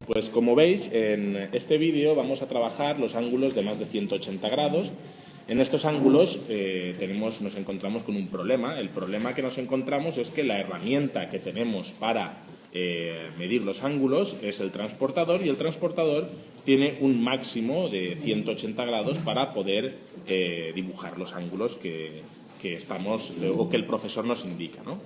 Pues como veis, en este vídeo vamos a trabajar los ángulos de más de 180 grados. En estos ángulos nos encontramos con un problema. El problema que nos encontramos es que la herramienta que tenemos para medir los ángulos es el transportador, y el transportador tiene un máximo de 180 grados para poder dibujar los ángulos que el profesor nos indica, ¿no?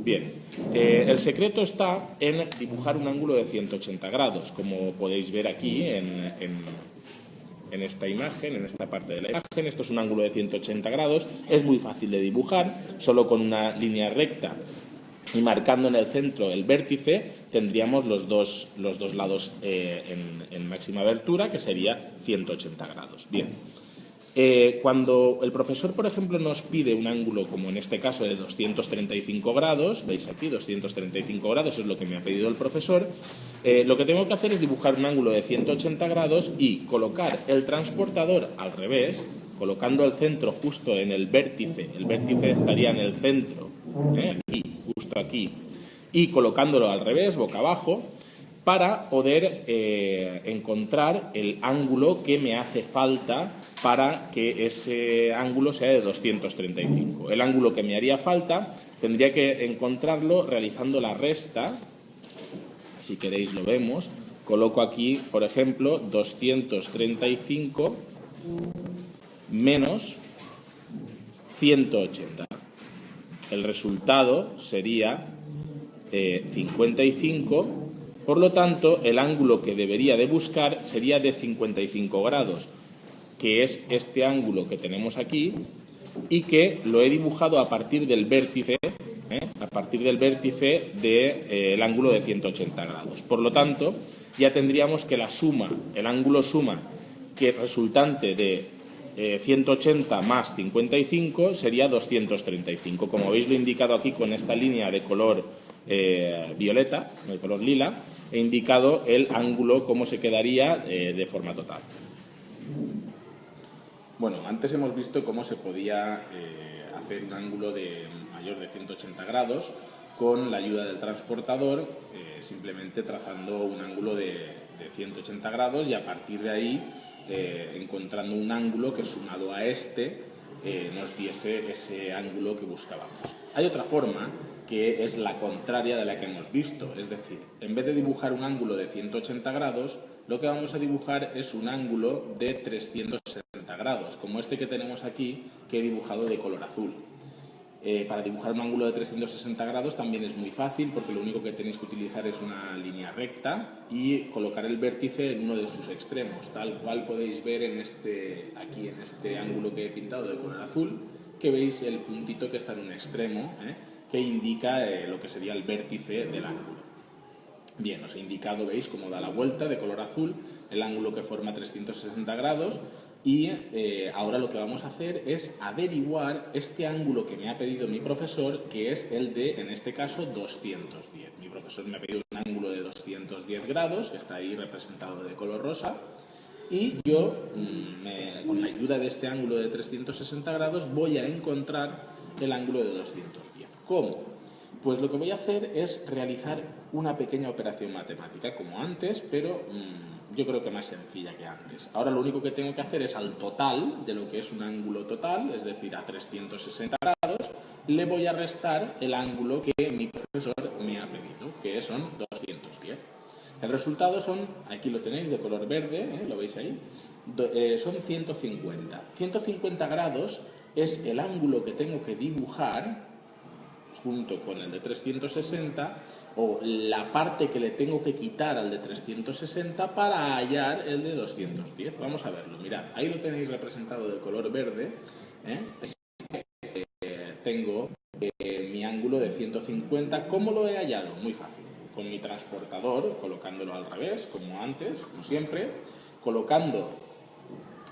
Bien, el secreto está en dibujar un ángulo de 180 grados, como podéis ver aquí en esta imagen, en esta parte de la imagen. Esto es un ángulo de 180 grados, es muy fácil de dibujar, solo con una línea recta y marcando en el centro el vértice tendríamos los dos lados en máxima abertura, que sería 180 grados. Bien. Cuando el profesor, por ejemplo, nos pide un ángulo, como en este caso de 235 grados, veis aquí 235 grados es lo que me ha pedido el profesor, lo que tengo que hacer es dibujar un ángulo de 180 grados y colocar el transportador al revés, colocando el centro justo en el vértice estaría en el centro, aquí, justo aquí, y colocándolo al revés, boca abajo, para poder encontrar el ángulo que me hace falta para que ese ángulo sea de 235. El ángulo que me haría falta tendría que encontrarlo realizando la resta. Si queréis lo vemos. Coloco aquí, por ejemplo, 235 menos 180. El resultado sería 55. Por lo tanto, el ángulo que debería de buscar sería de 55 grados, que es este ángulo que tenemos aquí y que lo he dibujado a partir del vértice, del ángulo de 180 grados. Por lo tanto, ya tendríamos que el ángulo suma, que resultante de 180 más 55 sería 235. Como veis, lo he indicado aquí con esta línea de color violeta, de color lila, he indicado el ángulo, cómo se quedaría de forma total. Bueno, antes hemos visto cómo se podía hacer un ángulo mayor de 180 grados con la ayuda del transportador, simplemente trazando un ángulo de 180 grados y a partir de ahí encontrando un ángulo que sumado a nos diese ese ángulo que buscábamos. Hay otra forma que es la contraria de la que hemos visto, es decir, en vez de dibujar un ángulo de 180 grados, lo que vamos a dibujar es un ángulo de 360 grados, como este que tenemos aquí, que he dibujado de color azul. Para dibujar un ángulo de 360 grados también es muy fácil, porque lo único que tenéis que utilizar es una línea recta y colocar el vértice en uno de sus extremos, tal cual podéis ver aquí en este ángulo que he pintado de color azul, que veis el puntito que está en un extremo, que indica lo que sería el vértice del ángulo. Bien, os he indicado, veis cómo da la vuelta de color azul, el ángulo que forma 360 grados, y ahora lo que vamos a hacer es averiguar este ángulo que me ha pedido mi profesor, que es el de, en este caso, 210. Mi profesor me ha pedido un ángulo de 210 grados, que está ahí representado de color rosa, y yo, con la ayuda de este ángulo de 360 grados, voy a encontrar el ángulo de 210. ¿Cómo? Pues lo que voy a hacer es realizar una pequeña operación matemática, como antes, pero yo creo que más sencilla que antes. Ahora lo único que tengo que hacer es al total de lo que es un ángulo total, es decir, a 360 grados, le voy a restar el ángulo que mi profesor me ha pedido, que son 210. El resultado aquí lo tenéis de color verde, lo veis ahí, son 150. 150 grados es el ángulo que tengo que dibujar junto con el de 360, o la parte que le tengo que quitar al de 360 para hallar el de 210. Vamos a verlo, mirad, ahí lo tenéis representado de color verde. Tengo mi ángulo de 150. ¿Cómo lo he hallado? Muy fácil. Con mi transportador, colocándolo al revés, como antes, como siempre, colocando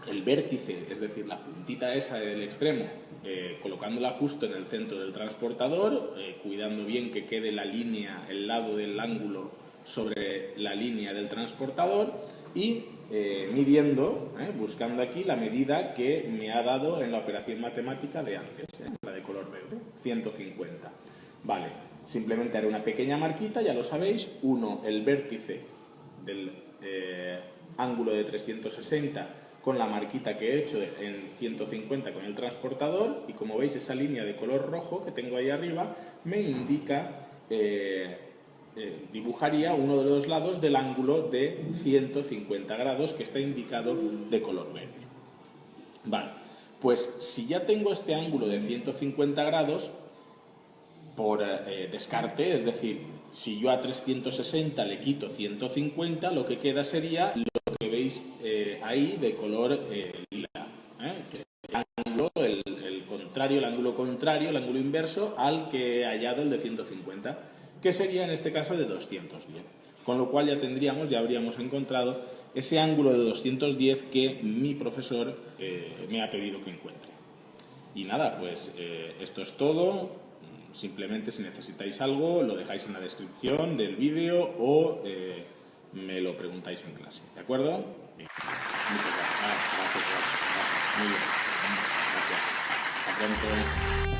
el vértice, es decir, la puntita esa del extremo, colocándola justo en el centro del transportador, cuidando bien que quede la línea, el lado del ángulo sobre la línea del transportador y midiendo, buscando aquí la medida que me ha dado en la operación matemática de antes, la de color verde, 150. Vale, simplemente haré una pequeña marquita, ya lo sabéis, el vértice del ángulo de 360 con la marquita que he hecho en 150 con el transportador, y como veis esa línea de color rojo que tengo ahí arriba me indica, dibujaría uno de los lados del ángulo de 150 grados que está indicado de color verde. Vale, pues si ya tengo este ángulo de 150 grados, por descarte, es decir, si yo a 360 le quito 150, lo que queda sería lo que veis ahí de color lila, que es el ángulo, el contrario, el ángulo contrario, el ángulo inverso al que he hallado el de 150, que sería en este caso de 210. Con lo cual ya habríamos encontrado ese ángulo de 210 que mi profesor me ha pedido que encuentre. Y nada, pues esto es todo. Simplemente, si necesitáis algo, lo dejáis en la descripción del vídeo o me lo preguntáis en clase. ¿De acuerdo? Bien. Muchas gracias. Gracias. Muy bien. Gracias. Hasta pronto.